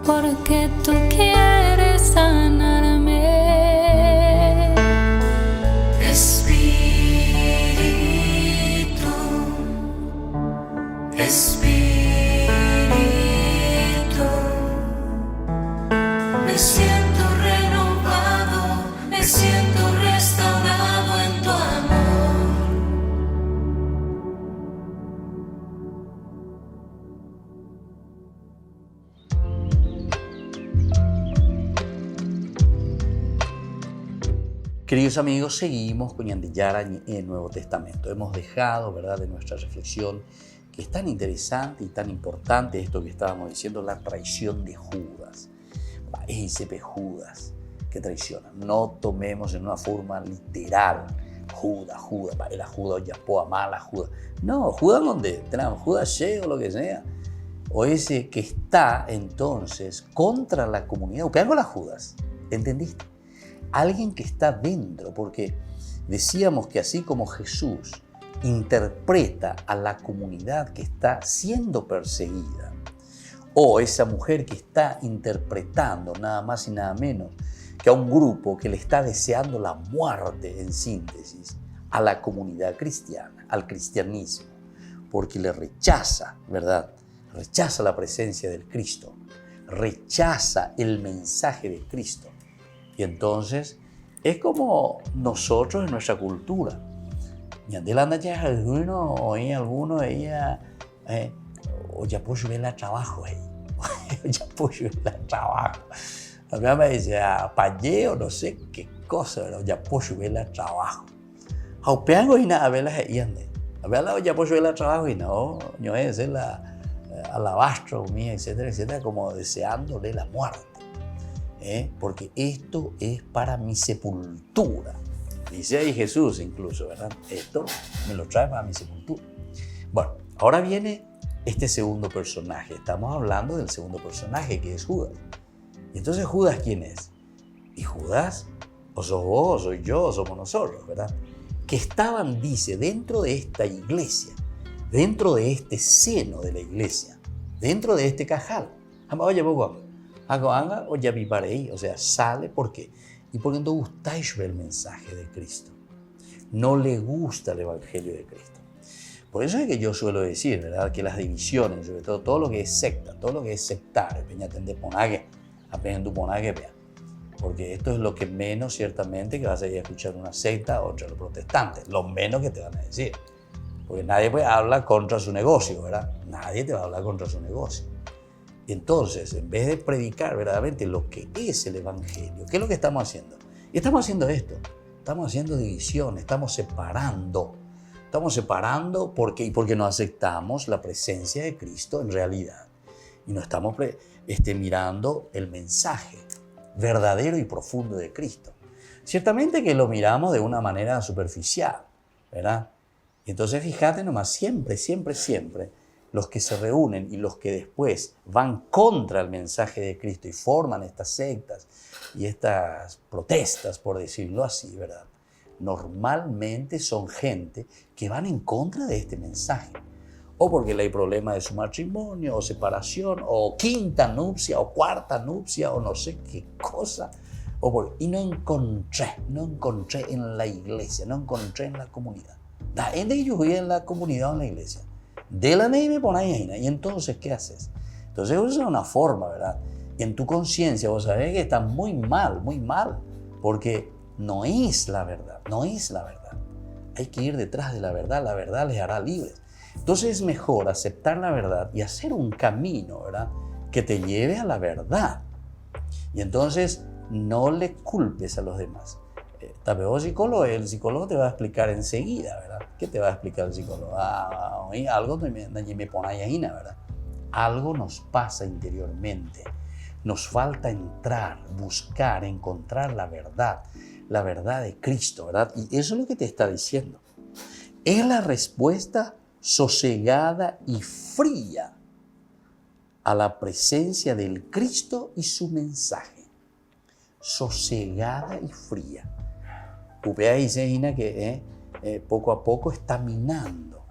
porque tú quieres sanarme. Espíritu, Espíritu, me siento renovado, me siento restaurado en tu amor. Queridos amigos, seguimos con Ñande Yarañe en el Nuevo Testamento. Hemos dejado, ¿verdad?, de nuestra reflexión, que es tan interesante y tan importante esto que estábamos diciendo, la traición de Judas. Ese Judas que traiciona. No tomemos en una forma literal Judas, era Judas, Yapoa, mala Judas. No, Judas donde tenemos, Judas o lo que sea. O ese que está entonces contra la comunidad. ¿Qué hago la Judas? ¿Entendiste? Alguien que está dentro, porque decíamos que así como Jesús interpreta a la comunidad que está siendo perseguida, o esa mujer que está interpretando nada más y nada menos que a un grupo que le está deseando la muerte, en síntesis, a la comunidad cristiana, al cristianismo, porque le rechaza, ¿verdad? Rechaza la presencia del Cristo, rechaza el mensaje de Cristo. Y entonces es como nosotros en nuestra cultura. Y adelante ya alguno oía alguno ella o ya puedo ver el trabajo ahí. Ya puedo ver el trabajo. A mí me dice payé o no sé qué cosa, pero ya puedo ver el trabajo. A peango y nada a ver las yende. A ver la ya puedo ver el trabajo y no es la alabastro mía, etcétera, etcétera, como deseándole la muerte. Porque esto es para mi sepultura. Dice ahí Jesús incluso, ¿verdad? Esto me lo trae para mi sepultura. Bueno, ahora viene este segundo personaje. Estamos hablando del segundo personaje, que es Judas. Y entonces, ¿Judas quién es? Y Judas, o sos vos, o soy yo, o somos nosotros, ¿verdad? Que estaban, dice, dentro de esta iglesia, dentro de este seno de la iglesia, dentro de este cajal. Oye, poco. Haga o ya vivaré, o sea, sale, ¿por qué? Y porque no gustáis ver el mensaje de Cristo. No le gusta el evangelio de Cristo. Por eso es que yo suelo decir, ¿verdad?, que las divisiones, sobre todo lo que es secta, todo lo que es sectario, porque esto es lo que menos ciertamente que vas a ir a escuchar una secta o entre los protestantes, lo menos que te van a decir. Porque nadie puede hablar contra su negocio, ¿verdad? Nadie te va a hablar contra su negocio. Entonces, en vez de predicar verdaderamente lo que es el evangelio, ¿qué es lo que estamos haciendo? Y estamos haciendo esto, estamos haciendo división, estamos separando porque no aceptamos la presencia de Cristo en realidad. Y no estamos mirando el mensaje verdadero y profundo de Cristo. Ciertamente que lo miramos de una manera superficial, ¿verdad? Y entonces fíjate nomás, siempre, los que se reúnen y los que después van contra el mensaje de Cristo y forman estas sectas y estas protestas, por decirlo así, ¿verdad? Normalmente son gente que van en contra de este mensaje. O porque hay problema de su matrimonio, o separación, o quinta nupcia, o cuarta nupcia, o no sé qué cosa. Y no encontré en la iglesia, no encontré en la comunidad. La gente que yo voy en la comunidad o en la iglesia. De la ney me ponéis ahí. ¿Y entonces qué haces? Entonces eso es una forma, ¿verdad? En tu conciencia vos sabés que está muy mal, porque no es la verdad. Hay que ir detrás de la verdad les hará libres. Entonces es mejor aceptar la verdad y hacer un camino, ¿verdad?, que te lleve a la verdad. Y entonces no le culpes a los demás. El psicólogo te va a explicar enseguida, ¿verdad? ¿Qué te va a explicar el psicólogo? Algo me pone ahí, ¿verdad? Algo nos pasa interiormente. Nos falta entrar, buscar, encontrar la verdad de Cristo, ¿verdad? Y eso es lo que te está diciendo. Es la respuesta sosegada y fría a la presencia del Cristo y su mensaje. Sosegada y fría. Upea dice que poco a poco está minando.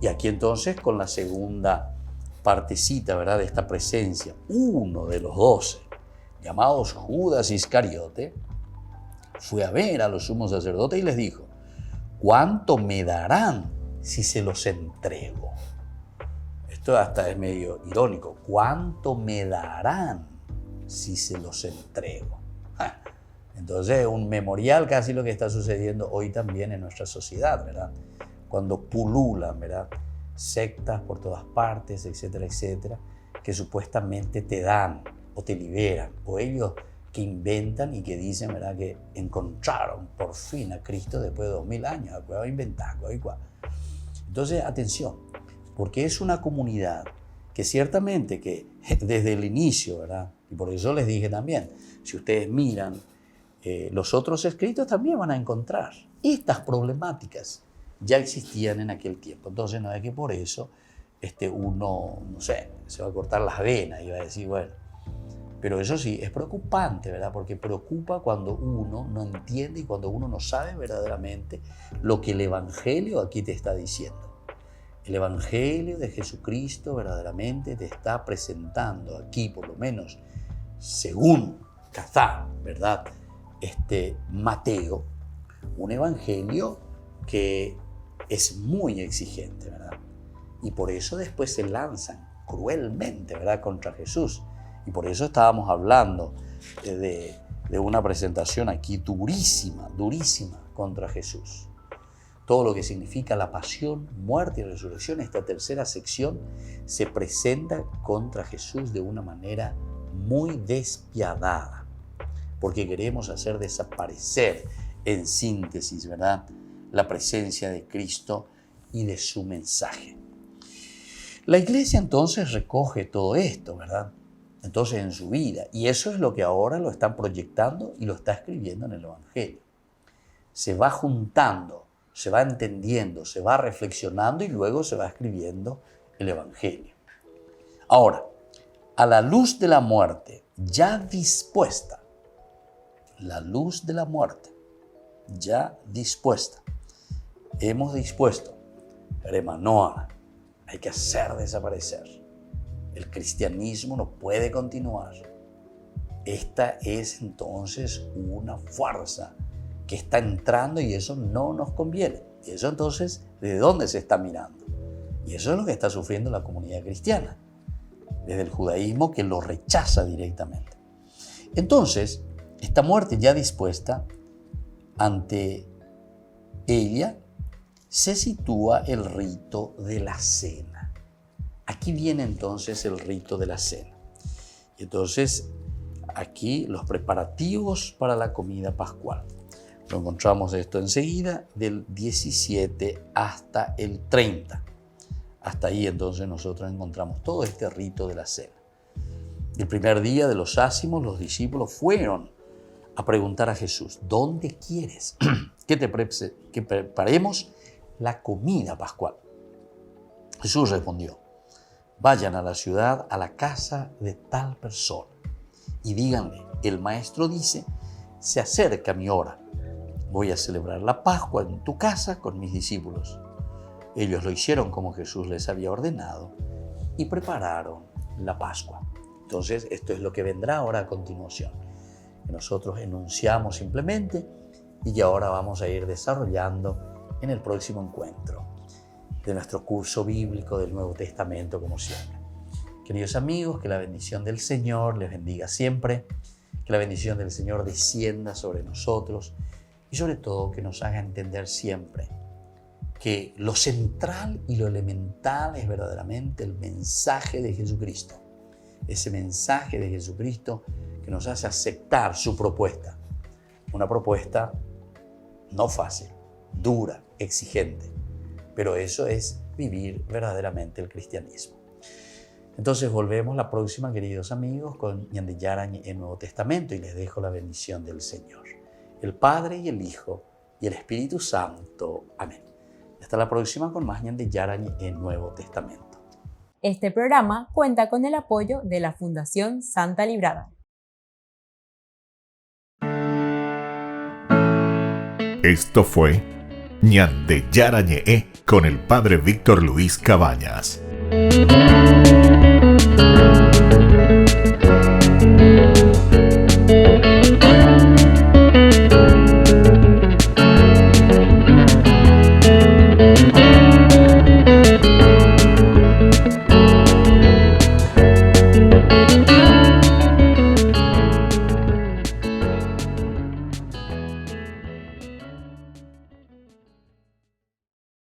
Y aquí entonces con la segunda partecita, ¿verdad?, de esta presencia, uno de los 12, llamados Judas Iscariote, fue a ver a los sumos sacerdotes y les dijo: ¿cuánto me darán si se los entrego? Esto hasta es medio irónico. ¿Cuánto me darán si se los entrego? Entonces, un memorial casi lo que está sucediendo hoy también en nuestra sociedad, ¿verdad? Cuando pululan, ¿verdad?, sectas por todas partes, etcétera, etcétera, que supuestamente te dan o te liberan, o ellos que inventan y que dicen, ¿verdad?, que encontraron por fin a Cristo después de 2000 años, después de inventar, Entonces, atención, porque es una comunidad que ciertamente que desde el inicio, ¿verdad?, y por eso les dije también, si ustedes miran los otros escritos también van a encontrar estas problemáticas. Ya existían en aquel tiempo. Entonces no es que por eso uno, no sé, se va a cortar las venas y va a decir, bueno, pero eso sí, es preocupante, ¿verdad? Porque preocupa cuando uno no entiende y cuando uno no sabe verdaderamente lo que el Evangelio aquí te está diciendo. El Evangelio de Jesucristo verdaderamente te está presentando aquí, por lo menos, según Cazá, ¿verdad?, Mateo, un Evangelio que es muy exigente, ¿verdad? Y por eso después se lanzan cruelmente, ¿verdad?, contra Jesús. Y por eso estábamos hablando de una presentación aquí durísima, durísima contra Jesús. Todo lo que significa la pasión, muerte y resurrección, esta tercera sección se presenta contra Jesús de una manera muy despiadada, porque queremos hacer desaparecer, en síntesis, ¿verdad?, la presencia de Cristo y de su mensaje. La iglesia entonces recoge todo esto, ¿verdad?, entonces en su vida, y eso es lo que ahora lo están proyectando y lo está escribiendo en el Evangelio. Se va juntando, se va entendiendo, se va reflexionando y luego se va escribiendo el Evangelio. Ahora, a la luz de la muerte ya dispuesta, la luz de la muerte ya dispuesta, hemos dispuesto, remanoa, hay que hacer desaparecer. El cristianismo no puede continuar. Esta es entonces una fuerza que está entrando y eso no nos conviene. Y eso entonces, ¿de dónde se está mirando? Y eso es lo que está sufriendo la comunidad cristiana, desde el judaísmo que lo rechaza directamente. Entonces, esta muerte ya dispuesta, ante ella se sitúa el rito de la cena. Aquí viene entonces el rito de la cena. Y entonces, aquí los preparativos para la comida pascual. Lo encontramos esto enseguida, del 17 hasta el 30. Hasta ahí entonces nosotros encontramos todo este rito de la cena. El primer día de los ácimos, los discípulos fueron a preguntar a Jesús: ¿dónde quieres que preparemos la comida pascual? Jesús respondió: vayan a la ciudad, a la casa de tal persona, y díganle: el maestro dice, se acerca mi hora. Voy a celebrar la Pascua en tu casa con mis discípulos. Ellos lo hicieron como Jesús les había ordenado y prepararon la Pascua. Entonces, esto es lo que vendrá ahora a continuación, que nosotros enunciamos simplemente y que ahora vamos a ir desarrollando en el próximo encuentro de nuestro curso bíblico del Nuevo Testamento, como siempre. Queridos amigos, que la bendición del Señor les bendiga siempre, que la bendición del Señor descienda sobre nosotros y sobre todo que nos haga entender siempre que lo central y lo elemental es verdaderamente el mensaje de Jesucristo. Ese mensaje de Jesucristo que nos hace aceptar su propuesta. Una propuesta no fácil, dura, exigente, pero eso es vivir verdaderamente el cristianismo. Entonces volvemos la próxima, queridos amigos, con Ñande Yarañe en Nuevo Testamento y les dejo la bendición del Señor, el Padre y el Hijo y el Espíritu Santo. Amén. Hasta la próxima con más Ñande Yarañe en Nuevo Testamento. Este programa cuenta con el apoyo de la Fundación Santa Librada. Esto fue Ñande Yarañe con el Padre Víctor Luis Cabañas.